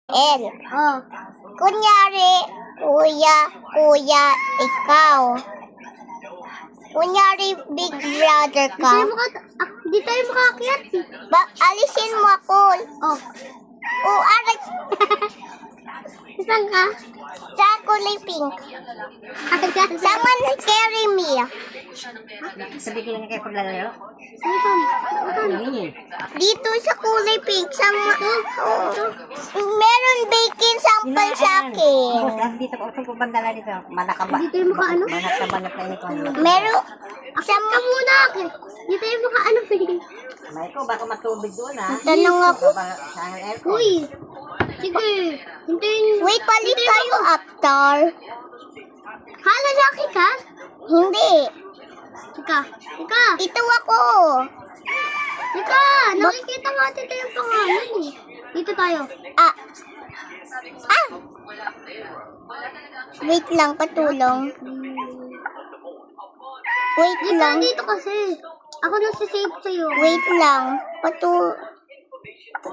L. Oh. Kunyari, kuya, ikaw. Kunyari, big brother ka. Di tayo makaakyat. Alisin mo ako. Oh. Aray. Saan ka? Sa kulay pink. Someone carry me. Sabi ko lang kayo paglalaro. Dito sa kulay pink. Meron baking sample sa akin. Dito ko itong bandala dito. Manakaba. Di tayo makaano? Manakabanap na ito. Meron. Saan ka muna? Di tayo makaano. May ko, baka matubig doon ha. Tanong ako. Sa aircon. Uy. Sige. Hintayin. Wait, palit tayo after. Hala, laki ka? Hindi. Ika. Ito ako. Ika. Nakikita natin tayo yung pangalan eh. Dito tayo. Ah. Wait lang, patulong. Wait lang. Dito kasi. Ako nagsisave sa'yo. Wait lang.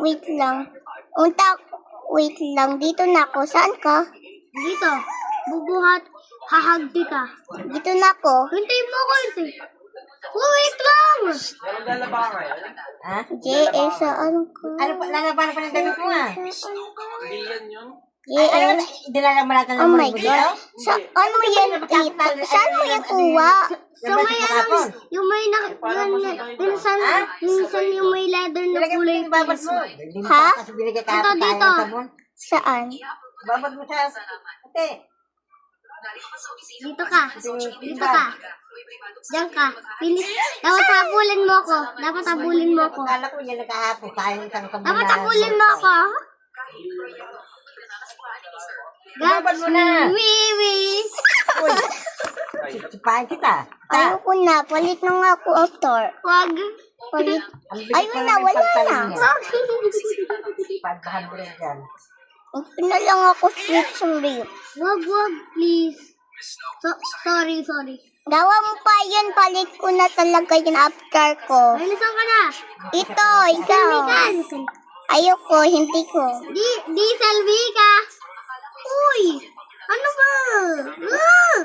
Wait lang. Wait lang. Dito na ako. Saan ka? Dito. Bubuhat. Hahagdi ka. Dito na ako. Hintayin mo ako, hintay. Wait lang! Ha? JS, saan ka? Ano pa, lalabanan pa ng damit mo ha? JS. Dinala mo natin Oh ng my mga God. Saan mo yan dito? Saan mo yan kuha? So may ano, yung may minsan yung may leather na kulay babad mo. Ha? Kasi binigay ka Ito, tayo dito. ng sabon. Saan? Babad mo sa... Ate. Dito ka. Dito ka. Diyan ka. Dapat habulin mo ako. Dapat habulin mo ako. Akala ko yan nakahapon tayo isang sabon. Dapat habulin mo ako. Babad mo na. Wiwi. Uy. Sipahin kita. Ayoko na. Palit na nga ako after. Wag. Palit. Ayun na, wala na. 500 yan. Na lang ako sweet rip. Wag, please. Sorry. Gawa mo pa yun. Palit ko na talaga yun after ko. Ay, nasan ka na? Ito, ikaw. Selfie ka. Ayoko, hindi ko. Di selfie ka. Uy. Ano ba? Mm.